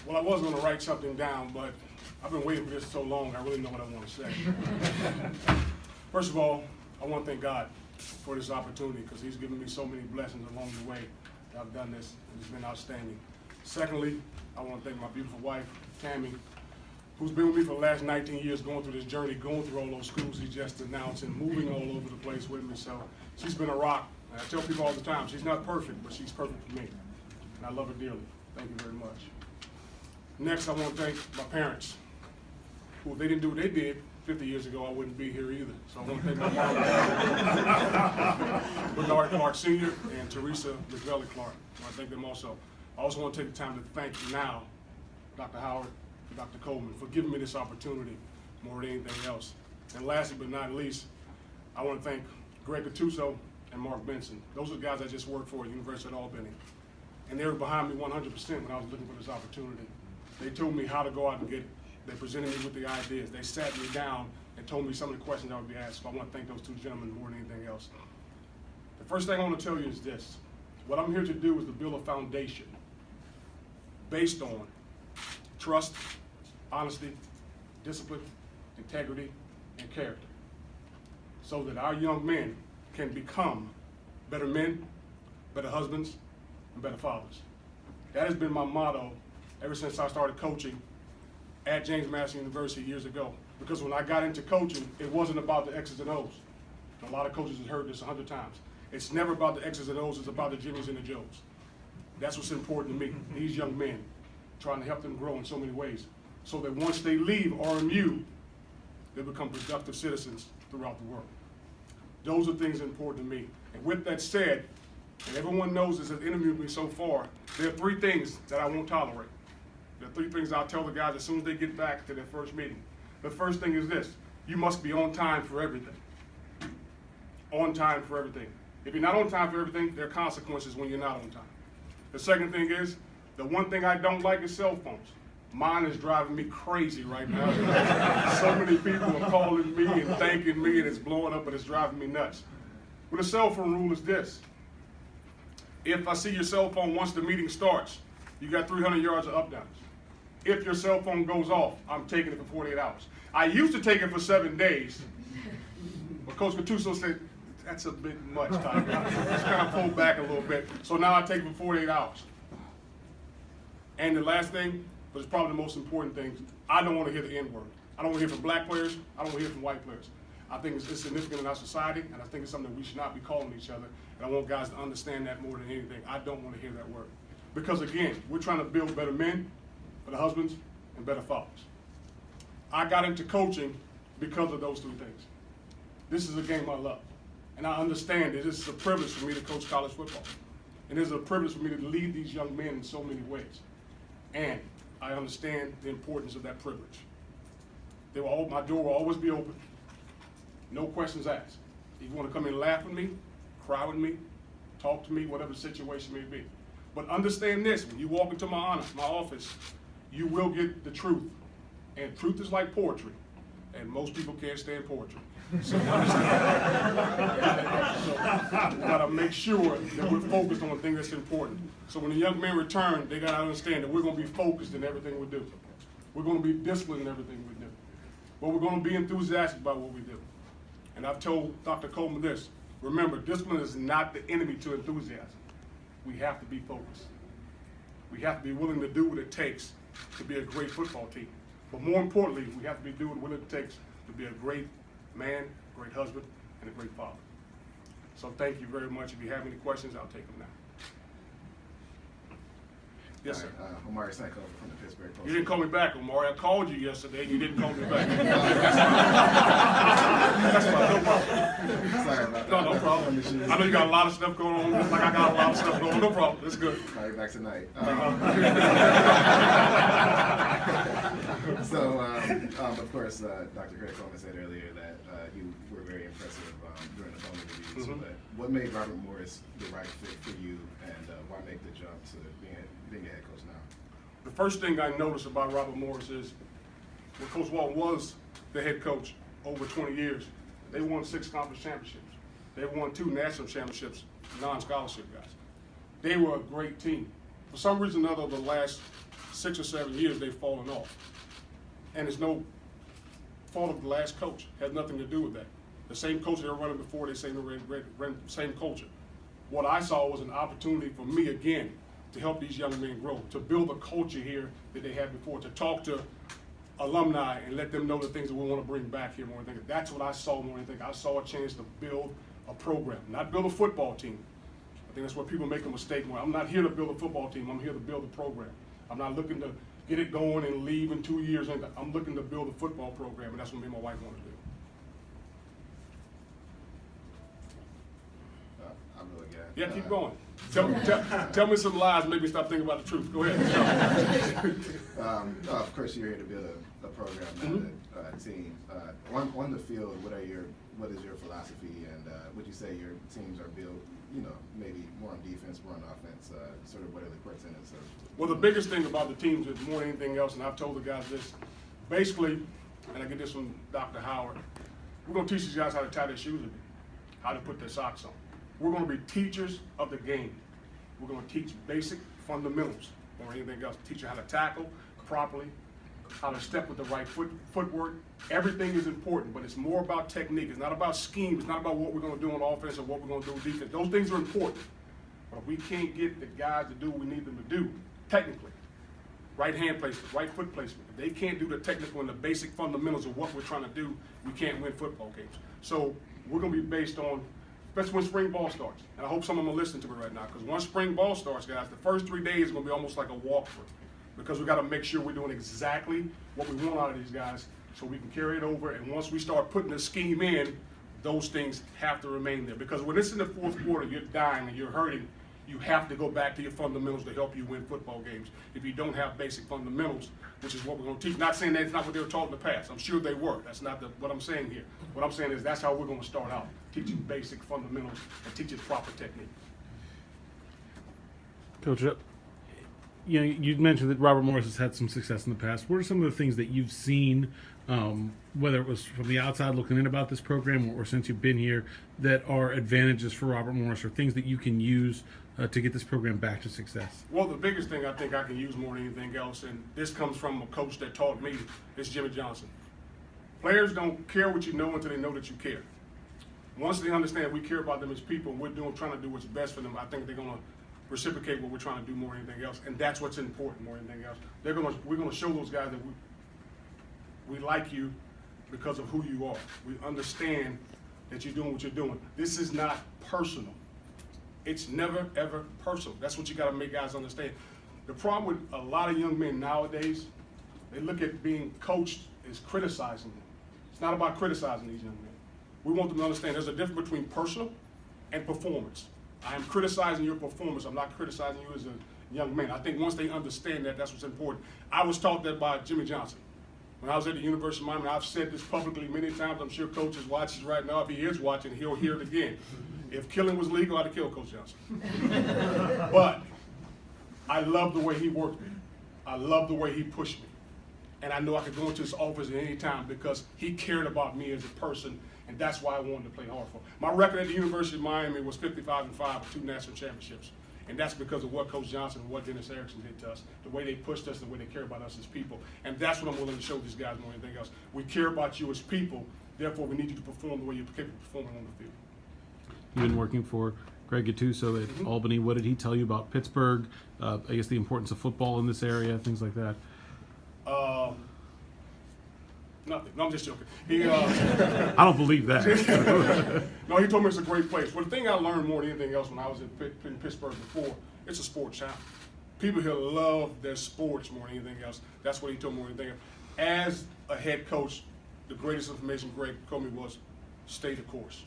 Well, I was going to write something down, but I've been waiting for this so long, I really know what I want to say. First of all, I want to thank God for this opportunity because He's given me so many blessings along the way that I've done this, and it's been outstanding. Secondly, I want to thank my beautiful wife, Tammy, who's been with me for the last 19 years going through this journey, going through all those schools he just announced and moving all over the place with me. So she's been a rock. And I tell people all the time, she's not perfect, but she's perfect for me. And I love her dearly. Thank you very much. Next, I want to thank my parents. Well, they didn't do what they did 50 years ago, I wouldn't be here either. So I want to thank my mom, Bernard Clark Sr. and Teresa Clark. I want to thank them also. I also want to take the time to thank now Dr. Howard and Dr. Coleman for giving me this opportunity more than anything else. And lastly but not least, I want to thank Greg Gattuso and Mark Benson. Those are the guys I just worked for at the University of Albany. And they were behind me 100% when I was looking for this opportunity. They told me how to go out and get it. They presented me with the ideas. They sat me down and told me some of the questions I would be asked. So I want to thank those two gentlemen more than anything else. The first thing I want to tell you is this. What I'm here to do is to build a foundation based on trust, honesty, discipline, integrity, and character, so that our young men can become better men, better husbands, and better fathers. That has been my motto ever since I started coaching at James Madison University years ago. Because when I got into coaching, it wasn't about the X's and O's. A lot of coaches have heard this 100 times. It's never about the X's and O's, it's about the Jimmies and the Joes. That's what's important to me, these young men, trying to help them grow in so many ways, so that once they leave RMU, they become productive citizens throughout the world. Those are things important to me. And with that said, and everyone knows this has interviewed me so far, there are three things that I won't tolerate. There are three things I'll tell the guys as soon as they get back to their first meeting. The first thing is this: you must be on time for everything. On time for everything. If you're not on time for everything, there are consequences when you're not on time. The second thing is, the one thing I don't like is cell phones. Mine is driving me crazy right now. So many people are calling me and thanking me, and it's blowing up, but it's driving me nuts. But the cell phone rule is this: if I see your cell phone once the meeting starts, you got 300 yards of up downs. If your cell phone goes off, I'm taking it for 48 hours. I used to take it for 7 days, but Coach Gattuso said, that's a bit much, Tiger. Just kind of pulled back a little bit. So now I take it for 48 hours. And the last thing, but it's probably the most important thing, I don't want to hear the N-word. I don't want to hear from black players. I don't want to hear from white players. I think it's significant in our society, and I think it's something that we should not be calling each other. And I want guys to understand that more than anything. I don't want to hear that word. Because again, we're trying to build better men, better husbands, and better fathers. I got into coaching because of those three things. This is a game I love. And I understand that this is a privilege for me to coach college football. And it's a privilege for me to lead these young men in so many ways. And I understand the importance of that privilege. My door will always be open. No questions asked. If you want to come in and laugh with me, cry with me, talk to me, whatever the situation may be. But understand this: when you walk into my office, you will get the truth. And truth is like poetry. And most people can't stand poetry. So understand. So we gotta make sure that we're focused on the thing that's important. So when the young men return, they gotta understand that we're gonna be focused in everything we do. We're gonna be disciplined in everything we do. But we're gonna be enthusiastic about what we do. And I've told Dr. Coleman this: remember, discipline is not the enemy to enthusiasm. We have to be focused. We have to be willing to do what it takes to be a great football team. But more importantly, we have to be doing what it takes to be a great man, great husband, and a great father. So thank you very much. If you have any questions, I'll take them now. Yes, sir. Omari Sanko from the Pittsburgh Post. You didn't call me back, Omari. I called you yesterday, and you didn't call me back. That's fine. No problem. Sorry about that. No problem. I know you got a lot of stuff going on, just like I got a lot of stuff going on. No problem. It's good. I'll be back tonight. Of course, Dr. Greg Coleman said earlier that you were very impressive during the phone interviews. Mm-hmm. But what made Robert Morris the right fit for you, and why make the jump to being a head coach now? The first thing I noticed about Robert Morris is when Coach Walton was the head coach over 20 years, they won 6 conference championships. They won 2 national championships, non-scholarship guys. They were a great team. For some reason or other, the last 6 or 7 years, they've fallen off. And it's no fault of the last coach. It has nothing to do with that. The same coach they were running before, they same same culture. What I saw was an opportunity for me again to help these young men grow, to build a culture here that they had before, to talk to alumni and let them know the things that we want to bring back here more than anything. That's what I saw more than anything. I saw a chance to build a program, not build a football team. I think that's where people make a mistake more. I'm not here to build a football team. I'm here to build a program. I'm not looking to get it going and leave in 2 years. I'm looking to build a football program, and that's what me and my wife want to do. I'm really good. Yeah, keep going. Tell me some lies, make me stop thinking about the truth. Go ahead. Of course, you're here to build a program, not a team. On the field, what is your philosophy, and would you say your teams are built, maybe more on defense, more on offense? Sort of what are the core tenets of? Well, the biggest thing about the teams is more than anything else, and I've told the guys this, basically, and I get this from Dr. Howard, we're going to teach these guys how to tie their shoes again, how to put their socks on. We're going to be teachers of the game. We're going to teach basic fundamentals or anything else. Teach you how to tackle properly, how to step with the right footwork. Everything is important, but it's more about technique. It's not about scheme. It's not about what we're going to do on offense or what we're going to do on defense. Those things are important. But if we can't get the guys to do what we need them to do, technically, right hand placement, right foot placement, if they can't do the technical and the basic fundamentals of what we're trying to do, we can't win football games. So we're going to be based on, especially when spring ball starts. And I hope some of them are listening to me right now, because once spring ball starts, guys, the first 3 days is going to be almost like a walkthrough, because we got to make sure we're doing exactly what we want out of these guys so we can carry it over. And once we start putting the scheme in, those things have to remain there. Because when it's in the fourth quarter, you're dying and you're hurting, you have to go back to your fundamentals to help you win football games. If you don't have basic fundamentals, which is what we're going to teach. Not saying that's not what they were taught in the past. I'm sure they were. That's not what I'm saying here. What I'm saying is that's how we're going to start out, teaching basic fundamentals and teaching proper technique. Coach, you mentioned that Robert Morris has had some success in the past. What are some of the things that you've seen, whether it was from the outside looking in about this program or since you've been here, that are advantages for Robert Morris or things that you can use to get this program back to success? Well, the biggest thing I think I can use more than anything else, and this comes from a coach that taught me, is Jimmy Johnson. Players don't care what you know until they know that you care. Once they understand we care about them as people and we're trying to do what's best for them, I think they're going to reciprocate what we're trying to do more than anything else, and that's what's important more than anything else. We're going to show those guys that we like you because of who you are. We understand that you're doing what you're doing. This is not personal. It's never, ever personal. That's what you got to make guys understand. The problem with a lot of young men nowadays, they look at being coached as criticizing them. It's not about criticizing these young men. We want them to understand there's a difference between personal and performance. I am criticizing your performance. I'm not criticizing you as a young man. I think once they understand that, that's what's important. I was taught that by Jimmy Johnson. When I was at the University of Miami, I've said this publicly many times. I'm sure Coach is watching right now. If he is watching, he'll hear it again. If killing was legal, I'd have killed Coach Johnson. But I love the way he worked me. I love the way he pushed me. And I know I could go into his office at any time because he cared about me as a person, and that's why I wanted to play hard for him. My record at the University of Miami was 55-5 with 2 national championships. And that's because of what Coach Johnson and what Dennis Erickson did to us, the way they pushed us, the way they care about us as people. And that's what I'm willing to show these guys more than anything else. We care about you as people, therefore we need you to perform the way you're capable of performing on the field. You've been working for Greg Gattuso at Albany. What did he tell you about Pittsburgh? I guess the importance of football in this area, things like that. Nothing. No, I'm just joking. I don't believe that. No, he told me it's a great place. Well, the thing I learned more than anything else when I was in Pittsburgh before, it's a sports town. People here love their sports more than anything else. That's what he told me more than anything else. As a head coach, the greatest information Greg told me was stay the course.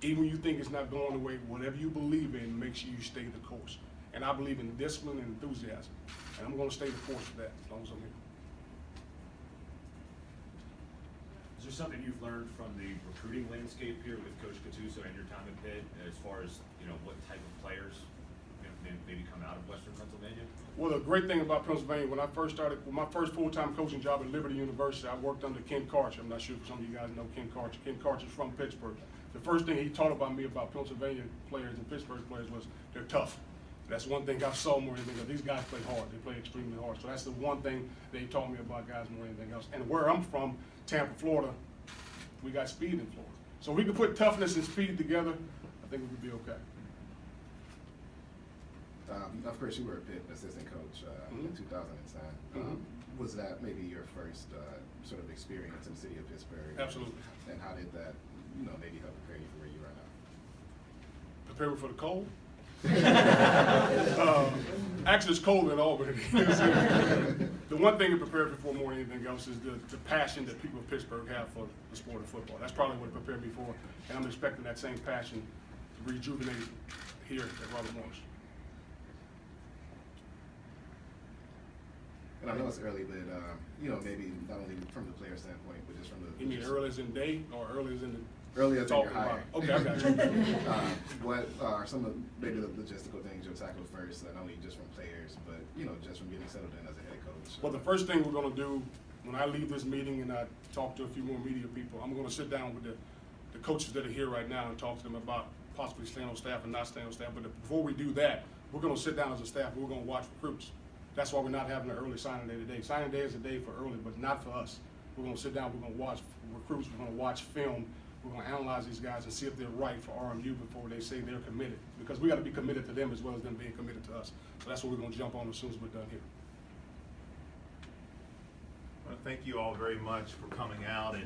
Even when you think it's not going the way, whatever you believe in, make sure you stay the course. And I believe in discipline and enthusiasm. And I'm going to stay the course for that as long as I'm here. Is there something you've learned from the recruiting landscape here with Coach Gattuso and your time at Pitt, as far as what type of players maybe come out of Western Pennsylvania? Well, the great thing about Pennsylvania, when I first started, with my first full-time coaching job at Liberty University, I worked under Ken Karcher. I'm not sure if some of you guys know Ken Karcher. Ken Karcher's from Pittsburgh. The first thing he taught about me about Pennsylvania players and Pittsburgh players was they're tough. That's one thing I saw more than anything else. These guys play hard. They play extremely hard. So that's the one thing they taught me about guys more than anything else. And where I'm from, Tampa, Florida, we got speed in Florida. So if we could put toughness and speed together, I think we would be okay. Of course, you were a Pitt assistant coach in 2010. Was that maybe your first sort of experience in the city of Pittsburgh? Absolutely. And how did that, maybe help prepare you for where you are now? Prepare me for the cold? Actually, it's cold in Albany. The one thing it prepared me for more than anything else is the passion that people of Pittsburgh have for the sport of football. That's probably what it prepared me for, and I'm expecting that same passion to rejuvenate here at Robert Morris. And I know it's early, but maybe not only from the player standpoint, but just from the. You mean early as in day or early as in the early as in your talking about? hire? Okay, I got you. What are some of maybe the logistical things you'll tackle first, not only just from players, but just from getting settled in as a head coach? Well, the first thing we're going to do when I leave this meeting and I talk to a few more media people, I'm going to sit down with the coaches that are here right now and talk to them about possibly staying on staff and not staying on staff. But before we do that, we're going to sit down as a staff and we're going to watch recruits. That's why we're not having an early signing day today. Signing day is a day for early, but not for us. We're going to sit down, we're going to watch recruits, we're going to watch film, we're going to analyze these guys and see if they're right for RMU before they say they're committed. Because we got to be committed to them as well as them being committed to us. So that's what we're going to jump on as soon as we're done here. Well, thank you all very much for coming out and